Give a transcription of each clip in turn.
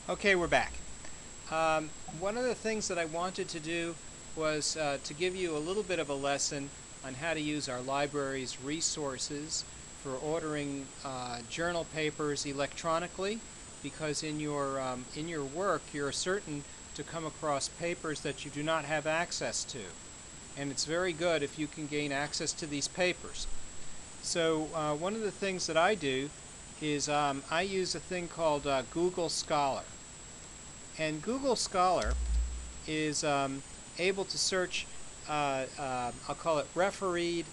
Okay, we're back. One of the things that I wanted to do was to give you a little bit of a lesson on how to use our library's resources for ordering journal papers electronically, because in your work you're certain to come across papers that you do not have access to, and it's very good if you can gain access to these papers. So one of the things that I do is I use a thing called Google Scholar. And Google Scholar is able to search, I'll call it refereed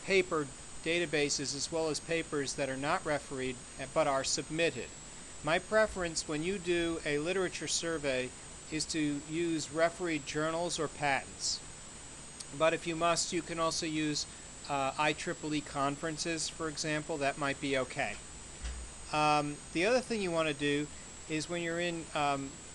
paper databases, as well as papers that are not refereed but are submitted. My preference when you do a literature survey is to use refereed journals or patents. But if you must, you can also use IEEE conferences, for example. That might be okay. The other thing you want to do is when you're in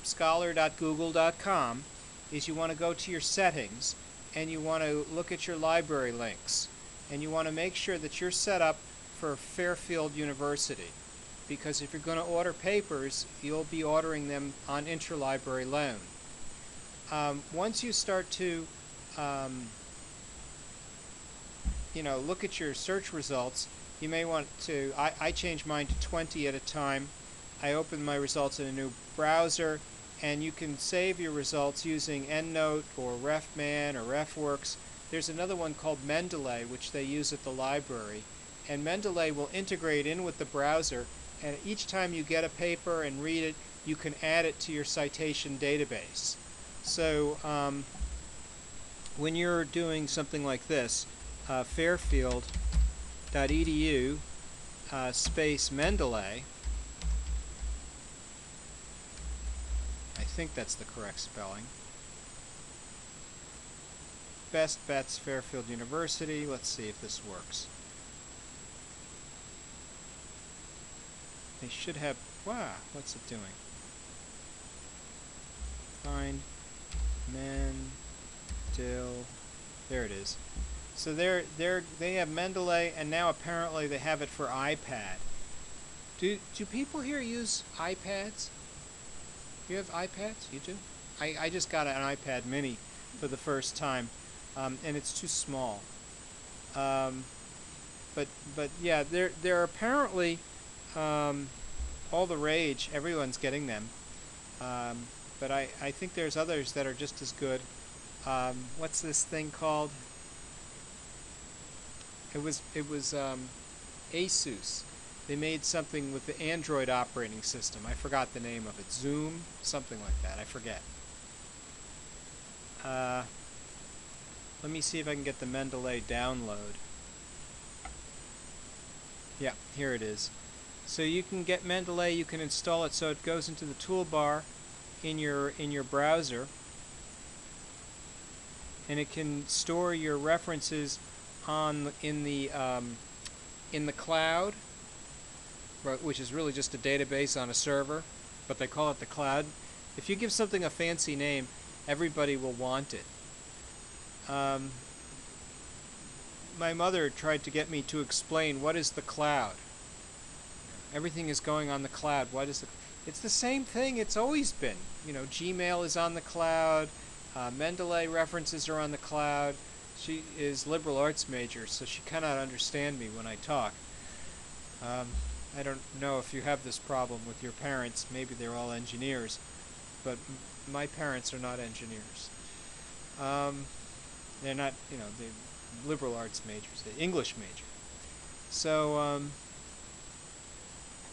scholar.google.com is you want to go to your settings and you want to look at your library links, and you want to make sure that you're set up for Fairfield University, because if you're going to order papers, you'll be ordering them on interlibrary loan. Once you start to look at your search results, you may want to, I change mine to 20 at a time. I open my results in a new browser, and you can save your results using EndNote or RefMan or RefWorks. There's another one called Mendeley, which they use at the library, and Mendeley will integrate in with the browser, and each time you get a paper and read it, you can add it to your citation database. So when you're doing something like this, fairfield.edu space Mendeley, I think that's the correct spelling. Best Bets Fairfield University. Let's see if this works. They should have, wow, what's it doing? Find Mendel, there it is. So they have Mendeley, and now apparently they have it for iPad. Do people here use iPads? You have iPads? You do? I just got an iPad mini for the first time, and it's too small. But yeah, they're apparently all the rage. Everyone's getting them. But I think there's others that are just as good. What's this thing called? It was Asus. They made something with the Android operating system. I forgot the name of it. Zoom? Something like that. I forget. Let me see if I can get the Mendeley download. Yeah, here it is. So you can get Mendeley, you can install it so it goes into the toolbar in your browser, and it can store your references in the cloud, which is really just a database on a server, but they call it the cloud. If you give something a fancy name, everybody will want it. My mother tried to get me to explain what is the cloud. Everything is going on the cloud. What is the? It's the same thing it's always been. Gmail is on the cloud. Mendeley references are on the cloud. She is liberal arts major, so she cannot understand me when I talk. I don't know if you have this problem with your parents. Maybe they're all engineers, but my parents are not engineers. They're not, they're liberal arts majors, they're English major. So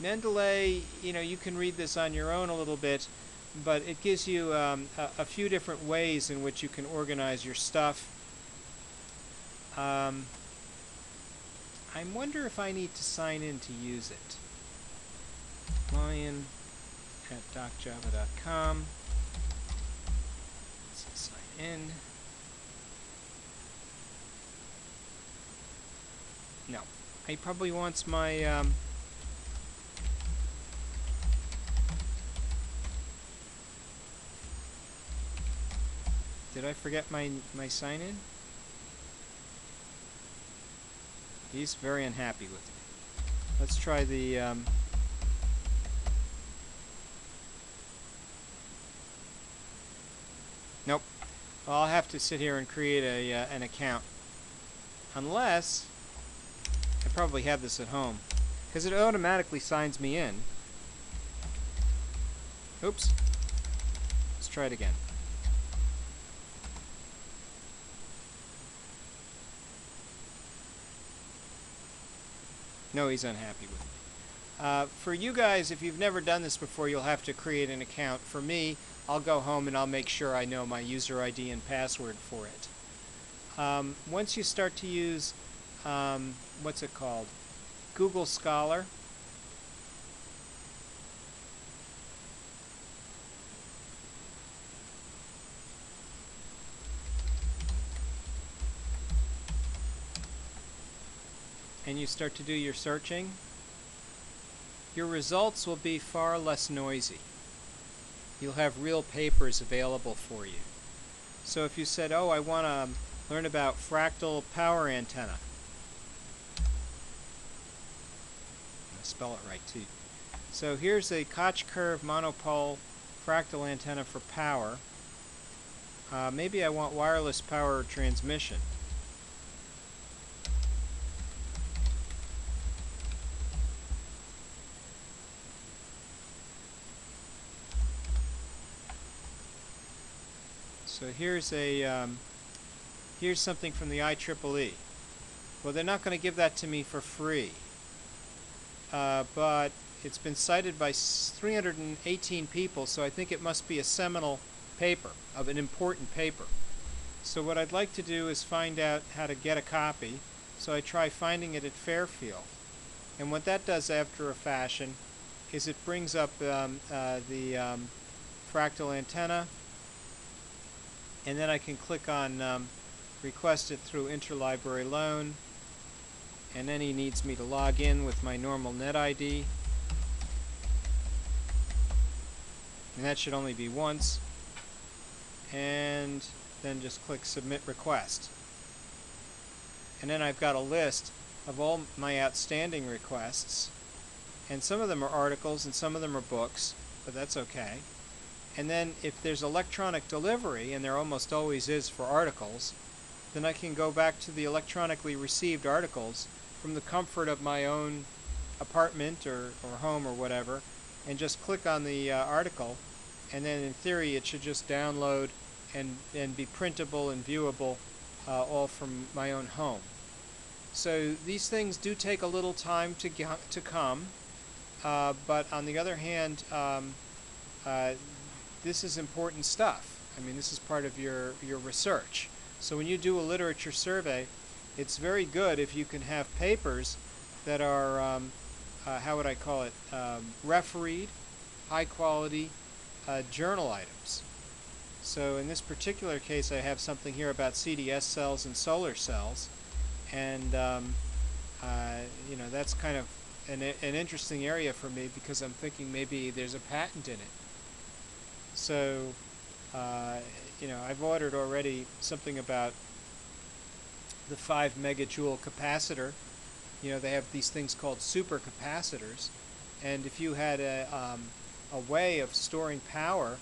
Mendeley, you can read this on your own a little bit, but it gives you a few different ways in which you can organize your stuff. I wonder if I need to sign in to use it. Lion at docjava.com. Let's sign in. No. He probably wants my did I forget my sign-in? He's very unhappy with me. Let's try the Nope. Well, I'll have to sit here and create an account. Unless, I probably have this at home, because it automatically signs me in. Oops. Let's try it again. No, he's unhappy with me. For you guys, if you've never done this before, you'll have to create an account. For me, I'll go home and I'll make sure I know my user ID and password for it. Once you start to use, what's it called? Google Scholar. And you start to do your searching, your results will be far less noisy. You'll have real papers available for you. So if you said, oh, I want to learn about fractal power antenna. I'm going to spell it right too. So here's a Koch curve monopole fractal antenna for power. Maybe I want wireless power transmission. So here's something from the IEEE. Well, they're not going to give that to me for free, but it's been cited by 318 people, so I think it must be a seminal paper, of an important paper. So what I'd like to do is find out how to get a copy, so I try finding it at Fairfield. And what that does after a fashion is it brings up the fractal antenna, and then I can click on request it through interlibrary loan, and then he needs me to log in with my normal NetID, and that should only be once, and then just click submit request. And then I've got a list of all my outstanding requests, and some of them are articles and some of them are books, but that's okay. And then if there's electronic delivery, and there almost always is for articles, then I can go back to the electronically received articles from the comfort of my own apartment or home or whatever, and just click on the article, and then in theory it should just download and be printable and viewable all from my own home. So these things do take a little time to come, but on the other hand, this is important stuff. I mean, this is part of your research. So when you do a literature survey, it's very good if you can have papers that are, how would I call it, refereed, high quality journal items. So in this particular case, I have something here about CDS cells and solar cells, and you know, that's kind of an interesting area for me, because I'm thinking maybe there's a patent in it. So you know, I've ordered already something about the 5 megajoule capacitor. You know, they have these things called supercapacitors, and if you had a way of storing power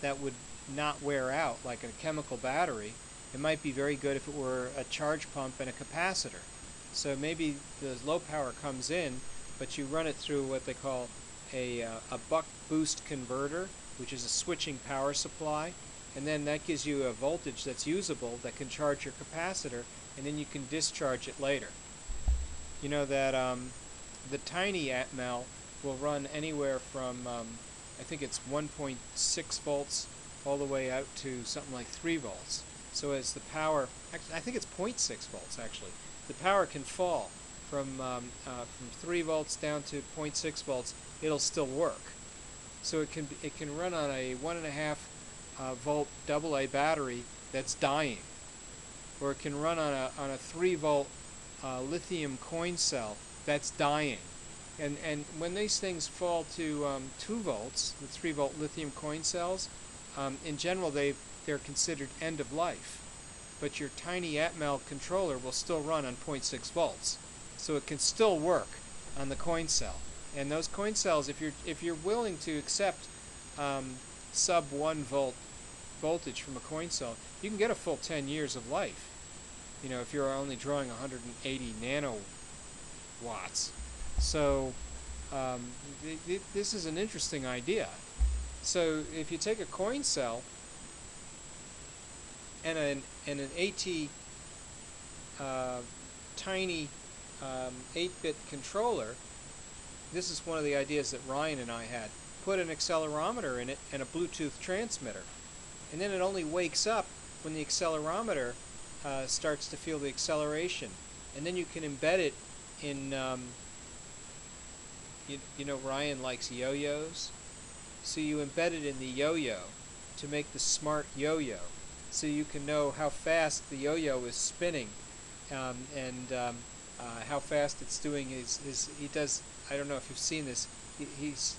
that would not wear out like a chemical battery, it might be very good if it were a charge pump and a capacitor. So maybe the low power comes in, but you run it through what they call a buck boost converter, which is a switching power supply, and then that gives you a voltage that's usable that can charge your capacitor, and then you can discharge it later. You know that the tiny Atmel will run anywhere from I think it's 1.6 volts all the way out to something like 3 volts. So as the power, I think it's 0.6 volts actually, the power can fall from 3 volts down to 0.6 volts, it'll still work. So it can run on a 1.5 volt AA battery that's dying, or it can run on a 3 volt lithium coin cell that's dying. And when these things fall to 2 volts, the 3 volt lithium coin cells, in general they're considered end of life. But your tiny Atmel controller will still run on 0.6 volts, so it can still work on the coin cell. And those coin cells, if you're willing to accept sub 1 volt voltage from a coin cell, you can get a full 10 years of life. You know, if you're only drawing 180 nanowatts. So this is an interesting idea. So if you take a coin cell and an AT tiny 8-bit controller, this is one of the ideas that Ryan and I had. Put an accelerometer in it and a Bluetooth transmitter. And then it only wakes up when the accelerometer starts to feel the acceleration. And then you can embed it in, you know, Ryan likes yo-yos. So you embed it in the yo-yo to make the smart yo-yo. So you can know how fast the yo-yo is spinning and how fast it's doing he does, I don't know if you've seen this, he's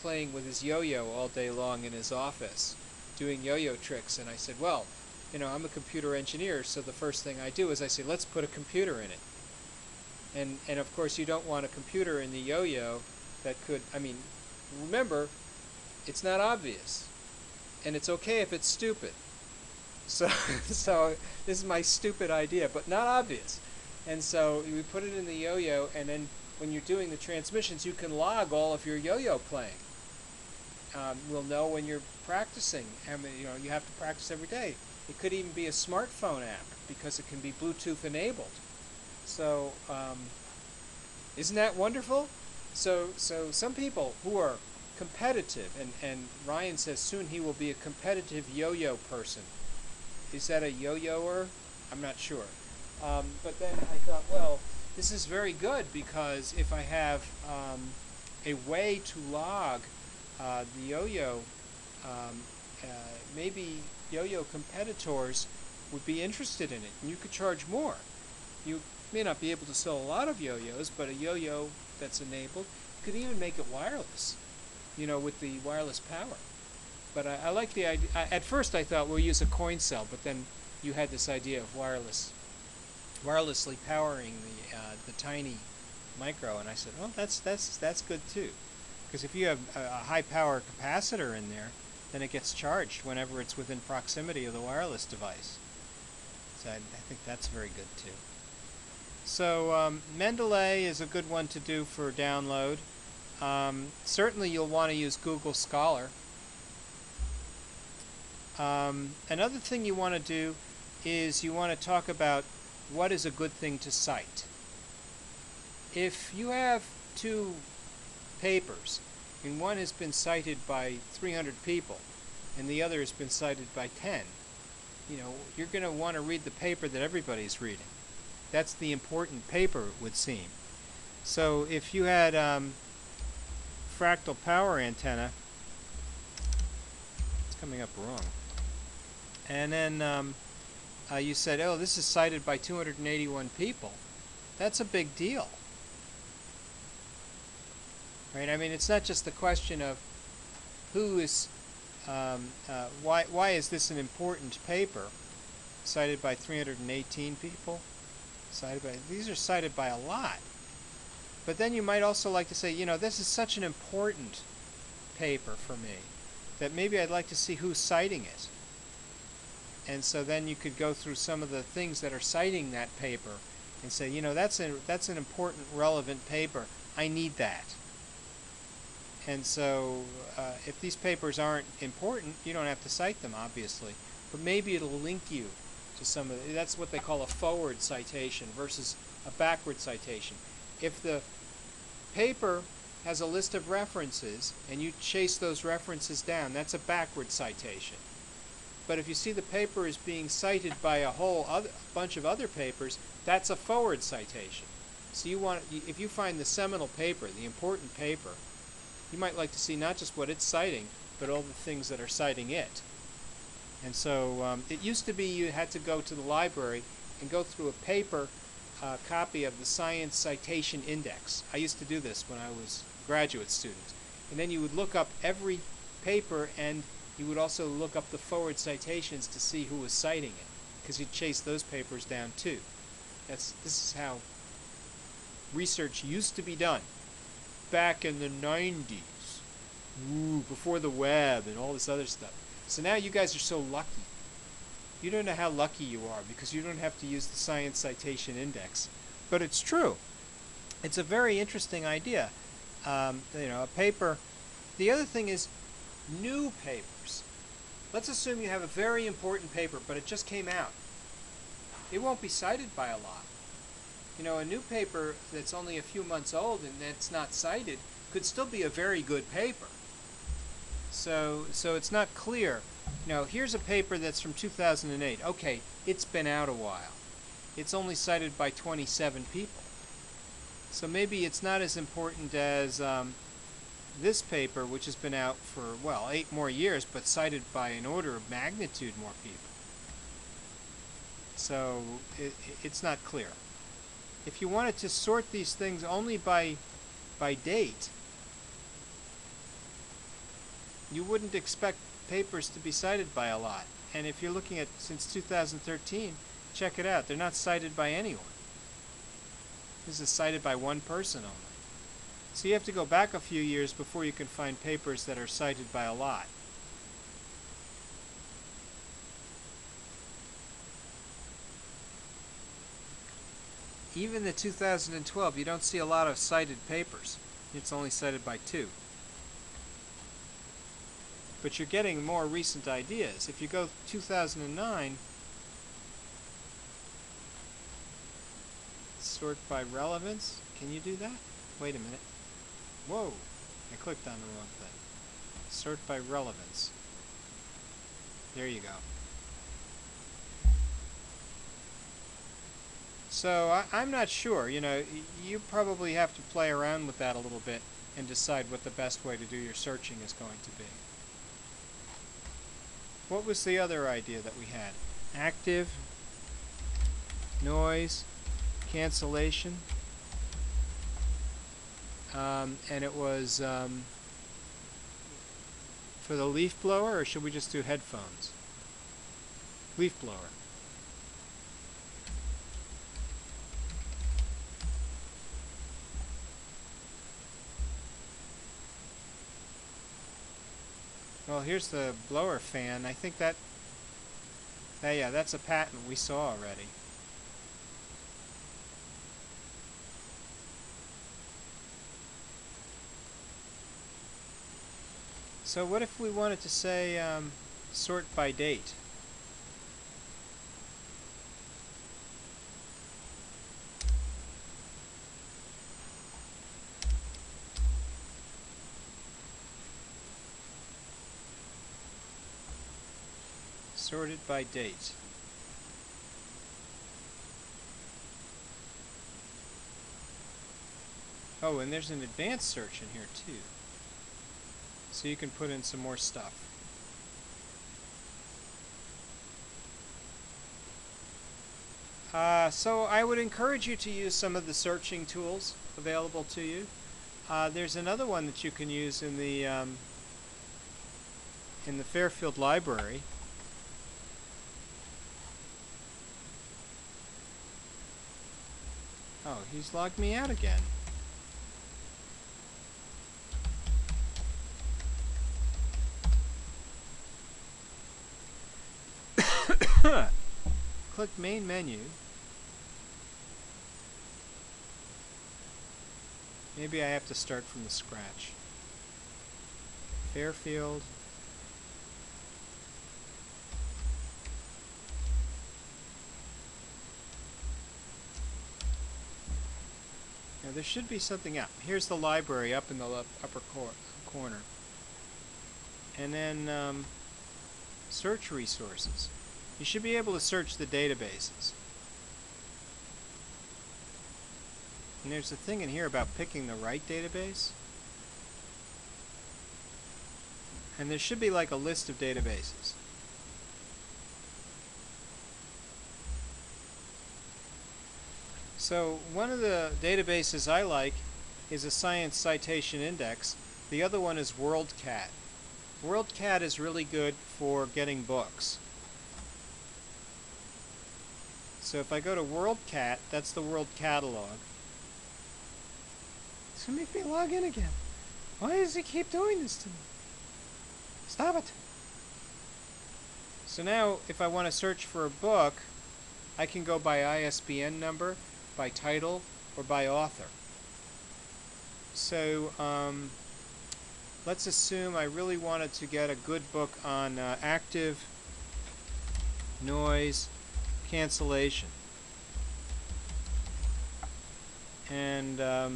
playing with his yo-yo all day long in his office, doing yo-yo tricks. And I said, well, you know, I'm a computer engineer, so the first thing I do is I say, let's put a computer in it. And of course you don't want a computer in the yo-yo that could, I mean, remember, it's not obvious. And it's okay if it's stupid. So this is my stupid idea, but not obvious. And so we put it in the yo-yo, and then when you're doing the transmissions, you can log all of your yo-yo playing. We'll know when you're practicing. I mean, you know, you have to practice every day. It could even be a smartphone app because it can be Bluetooth enabled. So isn't that wonderful? So some people who are competitive, and Ryan says soon he will be a competitive yo-yo person. Is that a yo-yoer? I'm not sure. But then I thought, well, this is very good because if I have a way to log the yo-yo, maybe yo-yo competitors would be interested in it, and you could charge more. You may not be able to sell a lot of yo-yos, but a yo-yo that's enabled, you could even make it wireless, you know, with the wireless power. But I like the idea. At first I thought we'll use a coin cell, but then you had this idea of wirelessly powering the tiny micro, and I said, oh, that's good too, because if you have a high power capacitor in there, then it gets charged whenever it's within proximity of the wireless device. So I think that's very good too. So Mendeley is a good one to do for download. Certainly you'll want to use Google Scholar. Another thing you want to do is you want to talk about what is a good thing to cite. If you have two papers and one has been cited by 300 people and the other has been cited by 10, you know, you're going to want to read the paper that everybody's reading. That's the important paper, it would seem. So if you had fractal power antenna, it's coming up wrong. And then you said, oh, this is cited by 281 people. That's a big deal. Right? I mean, it's not just the question of who is, why is this an important paper cited by 318 people? These are cited by a lot. But then you might also like to say, you know, this is such an important paper for me that maybe I'd like to see who's citing it. And so then you could go through some of the things that are citing that paper and say, you know, that's an important, relevant paper. I need that. And so if these papers aren't important, you don't have to cite them, obviously. But maybe it'll link you to some of the, that's what they call a forward citation versus a backward citation. If the paper has a list of references and you chase those references down, that's a backward citation. But if you see the paper is being cited by a whole bunch of other papers, that's a forward citation. So you want, if you find the seminal paper, the important paper, you might like to see not just what it's citing, but all the things that are citing it. And so it used to be you had to go to the library and go through a paper copy of the Science Citation Index. I used to do this when I was a graduate student. And then you would look up every paper, and you would also look up the forward citations to see who was citing it, because you'd chase those papers down too. This is how research used to be done back in the 90s, before the web and all this other stuff. So now you guys are so lucky. You don't know how lucky you are because you don't have to use the Science Citation Index. But it's true. It's a very interesting idea. A paper. The other thing is new papers. Let's assume you have a very important paper, but it just came out. It won't be cited by a lot. A new paper that's only a few months old and that's not cited could still be a very good paper. So it's not clear. Here's a paper that's from 2008. Okay, it's been out a while. It's only cited by 27 people. So maybe it's not as important as this paper, which has been out for, 8 more years, but cited by an order of magnitude more people. So it's not clear. If you wanted to sort these things only by date, you wouldn't expect papers to be cited by a lot. And if you're looking at since 2013, check it out. They're not cited by anyone. This is cited by one person only. So you have to go back a few years before you can find papers that are cited by a lot. Even the 2012, you don't see a lot of cited papers. It's only cited by 2. But you're getting more recent ideas. If you go 2009, sort by relevance. Can you do that? Wait a minute. Whoa, I clicked on the wrong thing. Sort by relevance. There you go. So I'm not sure. You probably have to play around with that a little bit and decide what the best way to do your searching is going to be. What was the other idea that we had? Active, noise, cancellation, and it was for the leaf blower, or should we just do headphones? Leaf blower. Well, here's the blower fan. I think yeah, that's a patent we saw already. So what if we wanted to say sort by date? Sorted by date. Oh, and there's an advanced search in here too. So you can put in some more stuff. So I would encourage you to use some of the searching tools available to you. There's another one that you can use in the Fairfield Library. Oh, he's logged me out again. Click main menu. Maybe I have to start from the scratch. Fairfield. Now there should be something up. Here's the library up in the upper corner. And then search resources. You should be able to search the databases. And there's a thing in here about picking the right database. And there should be like a list of databases. So one of the databases I like is a Science Citation Index. The other one is WorldCat. WorldCat is really good for getting books. So if I go to WorldCat, that's the World Catalog. It's going to make me log in again. Why does he keep doing this to me? Stop it. So now if I want to search for a book, I can go by ISBN number, by title, or by author. So let's assume I really wanted to get a good book on active noise cancellation. And I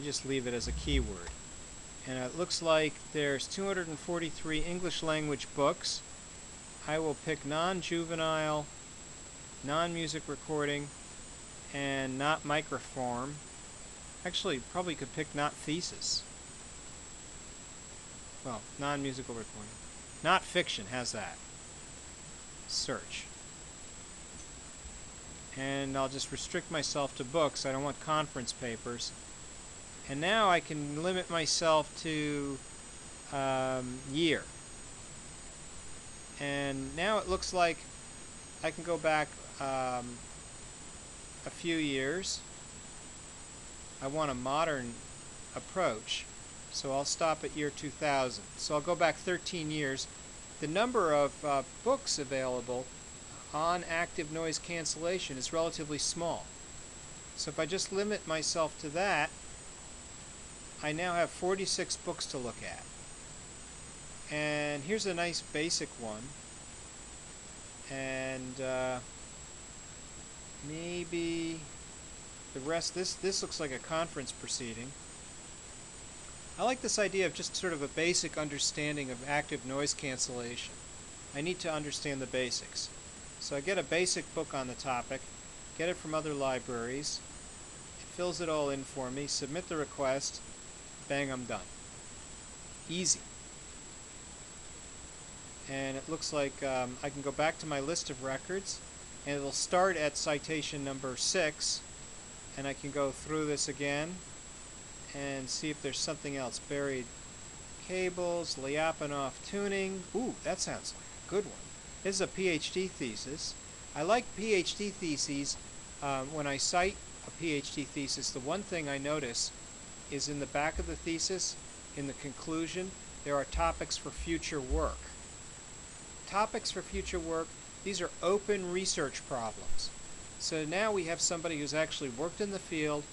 just leave it as a keyword. And it looks like there's 243 English language books. I will pick non-juvenile, non-music recording, and not microform. Actually, probably could pick not thesis. Well, non-musical recording. Not fiction has that. Search. And I'll just restrict myself to books. I don't want conference papers. And now I can limit myself to year. And now it looks like I can go back a few years. I want a modern approach, so I'll stop at year 2000. So I'll go back 13 years. The number of books available on active noise cancellation is relatively small. So if I just limit myself to that, I now have 46 books to look at. And here's a nice basic one. And maybe the rest, this looks like a conference proceeding. I like this idea of just sort of a basic understanding of active noise cancellation. I need to understand the basics. So I get a basic book on the topic, get it from other libraries, it fills it all in for me, submit the request, bang, I'm done. Easy. And it looks like I can go back to my list of records, and it'll start at citation number 6, and I can go through this again and see if there's something else. Buried cables, Lyapunov tuning. Ooh, that sounds like a good one. This is a PhD thesis. I like PhD theses. When I cite a PhD thesis, the one thing I notice is in the back of the thesis, in the conclusion, there are topics for future work. Topics for future work, these are open research problems. So now we have somebody who's actually worked in the field,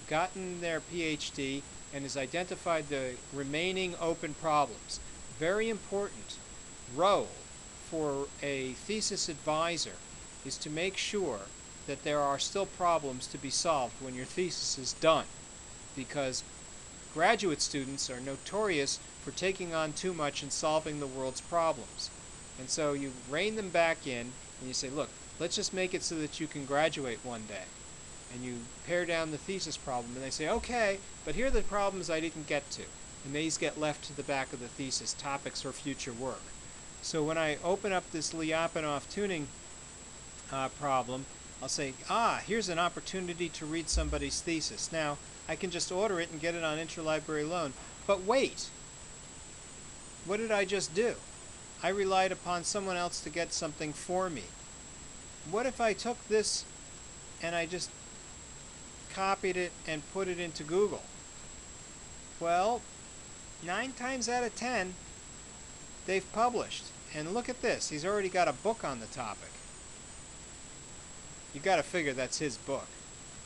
gotten their PhD, and has identified the remaining open problems. Very important role for a thesis advisor is to make sure that there are still problems to be solved when your thesis is done, because graduate students are notorious for taking on too much and solving the world's problems. And so you rein them back in and you say, look, let's just make it so that you can graduate one day. And you pare down the thesis problem, and they say, okay, but here are the problems I didn't get to. And these get left to the back of the thesis, topics for future work. So when I open up this Lyapunov tuning problem, I'll say, here's an opportunity to read somebody's thesis. Now, I can just order it and get it on interlibrary loan. But wait, what did I just do? I relied upon someone else to get something for me. What if I took this and I just copied it and put it into Google? Well, 9 times out of 10, they've published. And look at this. He's already got a book on the topic. You've got to figure that's his book,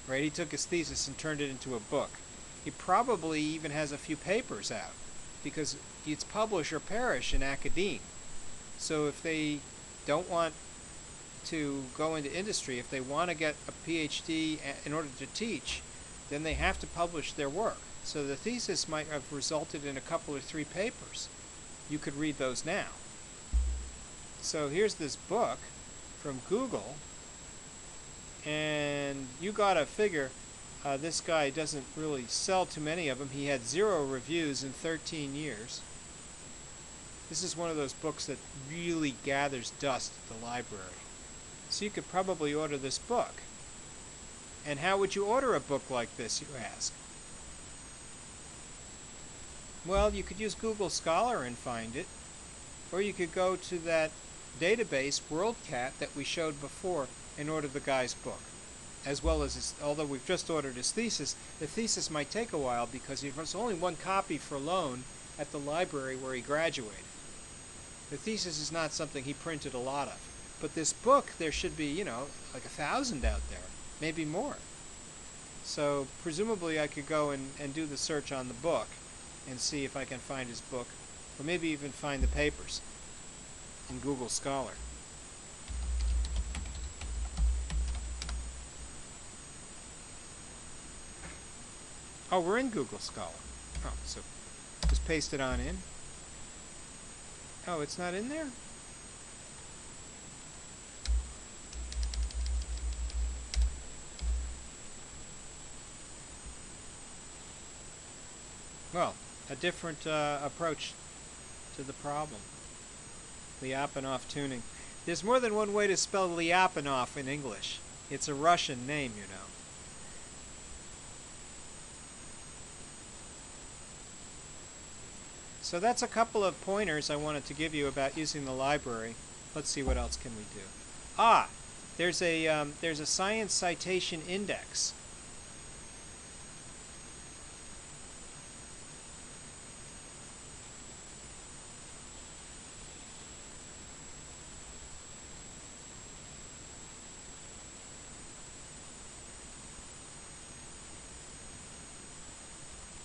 right? He took his thesis and turned it into a book. He probably even has a few papers out, because it's publish or perish in academia. So if they don't want to go into industry, if they want to get a PhD in order to teach, then they have to publish their work. So the thesis might have resulted in a couple or 3 papers. You could read those now. So here's this book from Google, and you got to figure this guy doesn't really sell too many of them. He had 0 reviews in 13 years. This is one of those books that really gathers dust at the library. So you could probably order this book. And how would you order a book like this, you ask? Well, you could use Google Scholar and find it. Or you could go to that database, WorldCat, that we showed before, and order the guy's book. As well as, although we've just ordered his thesis, the thesis might take a while because there's only 1 copy for loan at the library where he graduated. The thesis is not something he printed a lot of. But this book, there should be, like 1,000 out there, maybe more. So presumably I could go and do the search on the book and see if I can find his book, or maybe even find the papers in Google Scholar. Oh, we're in Google Scholar. Oh, so just paste it on in. Oh, it's not in there? Well, a different approach to the problem. Lyapunov tuning. There's more than one way to spell Lyapunov in English. It's a Russian name, you know. So that's a couple of pointers I wanted to give you about using the library. Let's see, what else can we do? Ah, there's a science citation index.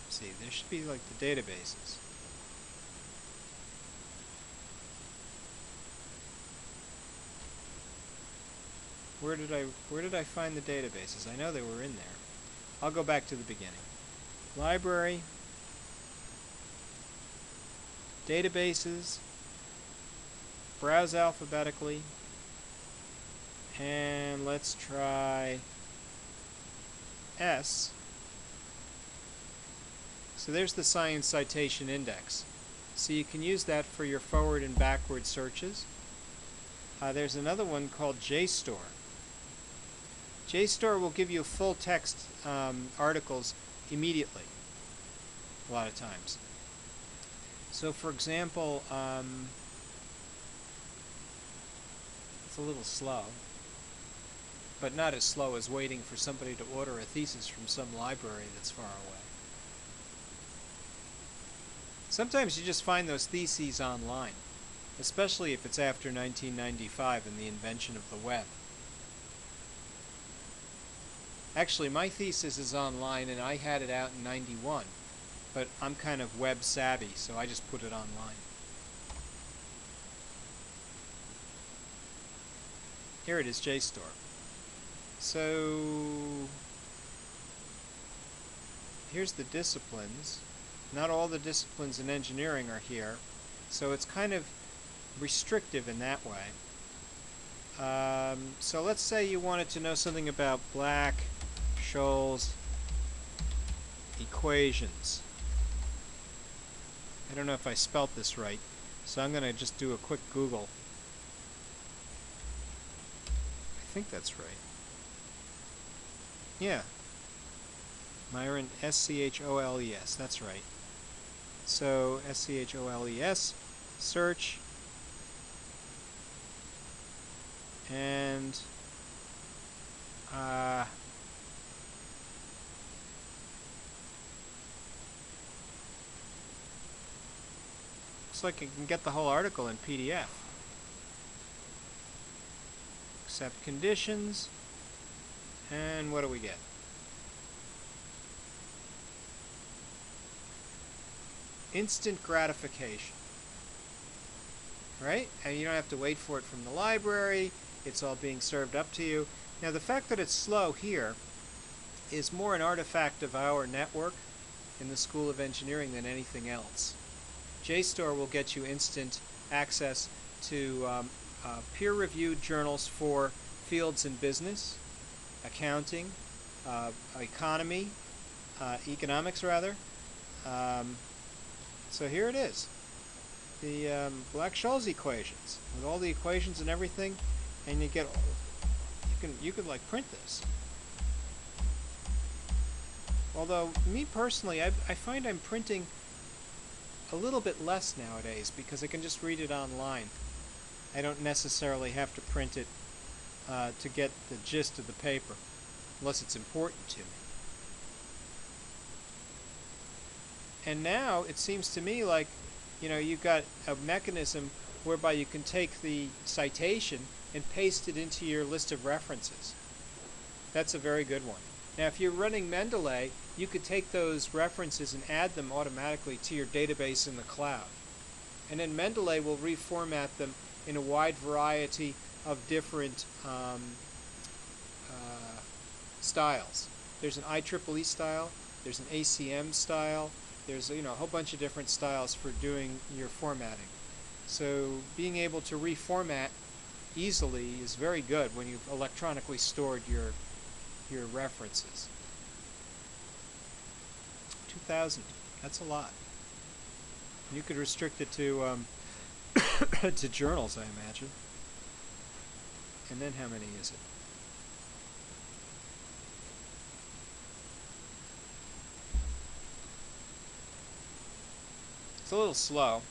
See, there should be like the databases. Where did I find the databases? I know they were in there. I'll go back to the beginning. Library, databases, browse alphabetically, and let's try S. So there's the Science Citation Index. So you can use that for your forward and backward searches. There's another one called JSTOR. JSTOR will give you full text articles immediately, a lot of times. So for example, it's a little slow, but not as slow as waiting for somebody to order a thesis from some library that's far away. Sometimes you just find those theses online, especially if it's after 1995 and the invention of the web. Actually, my thesis is online, and I had it out in '91, but I'm kind of web savvy, so I just put it online. Here it is, JSTOR. So here's the disciplines. Not all the disciplines in engineering are here, so it's kind of restrictive in that way. So let's say you wanted to know something about Black-Scholes equations. I don't know if I spelt this right, so I'm going to just do a quick Google. I think that's right. Yeah. Myron, S-C-H-O-L-E-S, that's right. So, S-C-H-O-L-E-S, search, and looks like you can get the whole article in PDF. Accept conditions, and what do we get? Instant gratification, right? And you don't have to wait for it from the library. It's all being served up to you. Now, the fact that it's slow here is more an artifact of our network in the School of Engineering than anything else. JSTOR will get you instant access to peer-reviewed journals for fields in business, accounting, economics rather. So here it is, the Black-Scholes equations with all the equations and everything, and you could like print this. Although me personally, I find I'm printing a little bit less nowadays because I can just read it online. I don't necessarily have to print it to get the gist of the paper, unless it's important to me. And now it seems to me like, you've got a mechanism whereby you can take the citation and paste it into your list of references. That's a very good one. Now, if you're running Mendeley, you could take those references and add them automatically to your database in the cloud. And then Mendeley will reformat them in a wide variety of different styles. There's an IEEE style, there's an ACM style, there's a whole bunch of different styles for doing your formatting. So being able to reformat easily is very good when you've electronically stored your references. 2,000, that's a lot. You could restrict it to to journals, I imagine. And then how many is it? It's a little slow,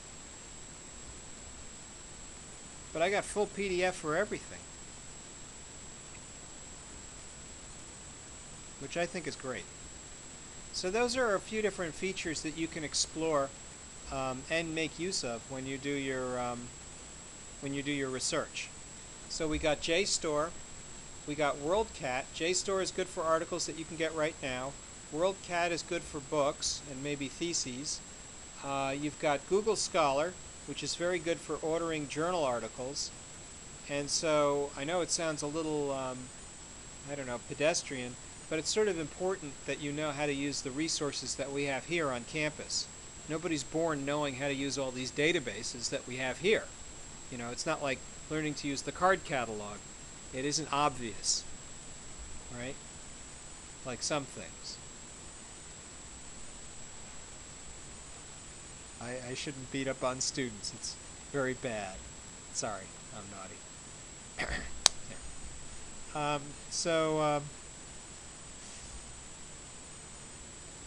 but I got full PDF for everything, which I think is great. So those are a few different features that you can explore and make use of when you do your research. So we got JSTOR, we got WorldCat. JSTOR is good for articles that you can get right now. WorldCat is good for books and maybe theses. You've got Google Scholar, which is very good for ordering journal articles. And so I know it sounds a little, I don't know, pedestrian, but it's sort of important that you know how to use the resources that we have here on campus. Nobody's born knowing how to use all these databases that we have here. It's not like learning to use the card catalog. It isn't obvious, right? Like some things. I shouldn't beat up on students. It's very bad. Sorry, I'm naughty.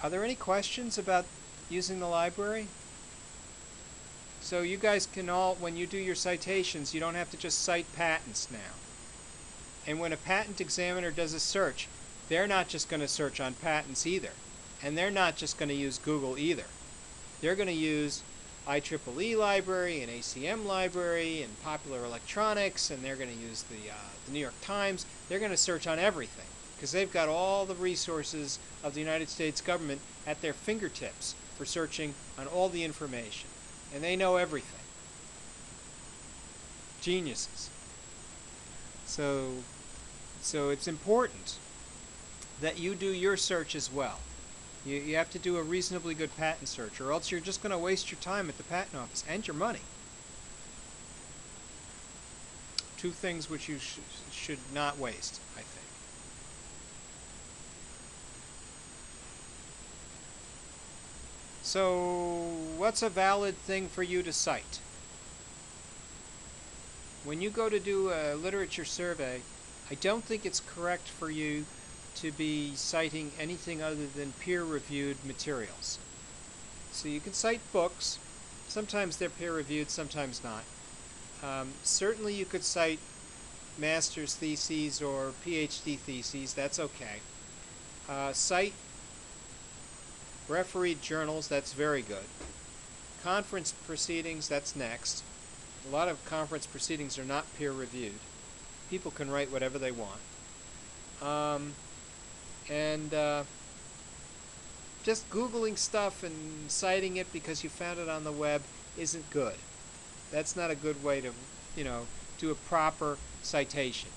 Are there any questions about using the library? So you guys can all, when you do your citations, you don't have to just cite patents now. And when a patent examiner does a search, they're not just going to search on patents either. And they're not just going to use Google either. They're going to use IEEE library and ACM library and Popular Electronics, and they're going to use the New York Times. They're going to search on everything because they've got all the resources of the United States government at their fingertips for searching on all the information. And they know everything. Geniuses. So it's important that you do your search as well. You have to do a reasonably good patent search, or else you're just going to waste your time at the patent office and your money. Two things which you should not waste, I think. So, what's a valid thing for you to cite? When you go to do a literature survey, I don't think it's correct for you to be citing anything other than peer-reviewed materials. So you can cite books. Sometimes they're peer-reviewed, sometimes not. Certainly you could cite master's theses or PhD theses. That's okay. Cite refereed journals. That's very good. Conference proceedings. That's next. A lot of conference proceedings are not peer-reviewed. People can write whatever they want. Just Googling stuff and citing it because you found it on the web isn't good. That's not a good way to, do a proper citation.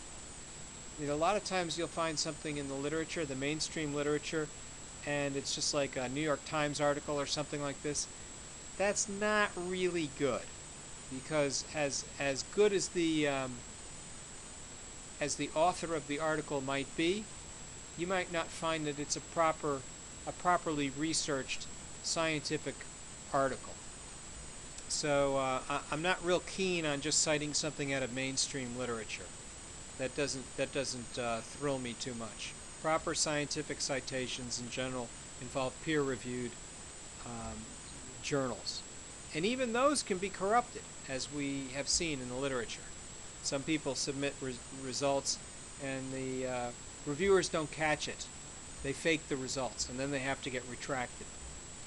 A lot of times you'll find something in the literature, the mainstream literature, and it's just like a New York Times article or something like this. That's not really good, because as good as the author of the article might be, you might not find that it's a properly researched scientific article. So I'm not real keen on just citing something out of mainstream literature. That doesn't thrill me too much. Proper scientific citations in general involve peer-reviewed journals, and even those can be corrupted, as we have seen in the literature. Some people submit results, and the reviewers don't catch it. They fake the results, and then they have to get retracted.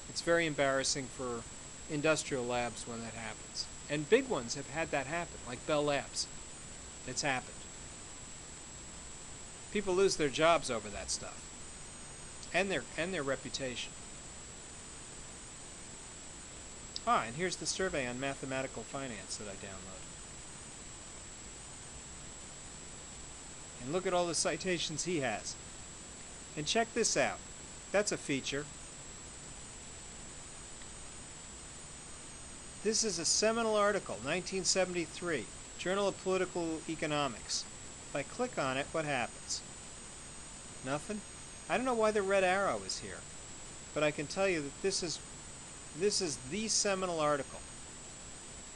It's very embarrassing for industrial labs when that happens. And big ones have had that happen, like Bell Labs. It's happened. People lose their jobs over that stuff, and their reputation. Ah, and here's the survey on mathematical finance that I downloaded. And look at all the citations he has. And check this out. That's a feature. This is a seminal article, 1973, Journal of Political Economics. If I click on it, what happens? Nothing? I don't know why the red arrow is here, but I can tell you that this is the seminal article.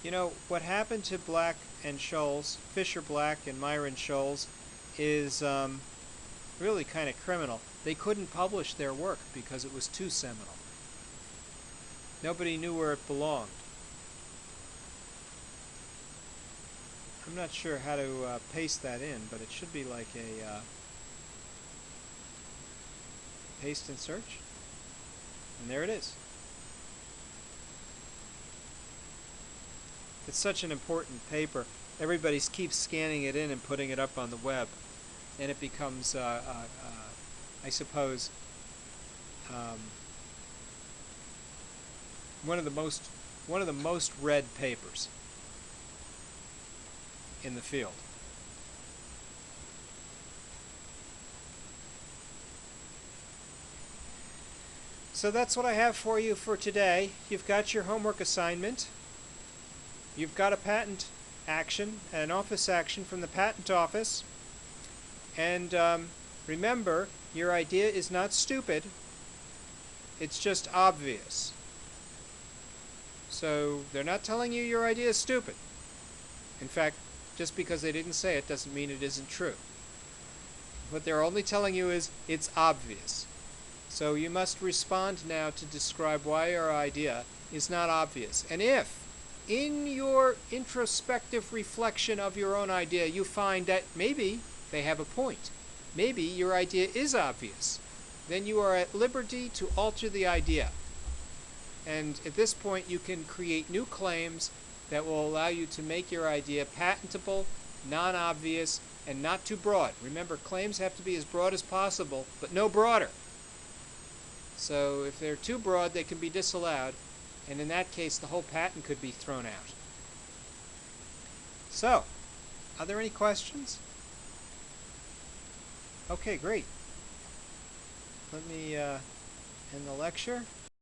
You know, what happened to Black and Scholes, Fisher Black and Myron Scholes, is really kind of criminal. They couldn't publish their work because it was too seminal. Nobody knew where it belonged. I'm not sure how to paste that in, but it should be like a paste and search. And there it is. It's such an important paper. Everybody keeps scanning it in and putting it up on the web, and it becomes, I suppose, one of the most read papers in the field. So that's what I have for you for today. You've got your homework assignment. You've got a patent action, an office action from the patent office. And remember, your idea is not stupid. It's just obvious. So they're not telling you your idea is stupid. In fact, just because they didn't say it doesn't mean it isn't true. What they're only telling you is it's obvious. So you must respond now to describe why your idea is not obvious. And if, in your introspective reflection of your own idea, you find that maybe they have a point, maybe your idea is obvious, then you are at liberty to alter the idea. And at this point, you can create new claims that will allow you to make your idea patentable, non-obvious, and not too broad. Remember, claims have to be as broad as possible, but no broader. So if they're too broad, they can be disallowed, and in that case, the whole patent could be thrown out. So, are there any questions? Okay, great. Let me end the lecture.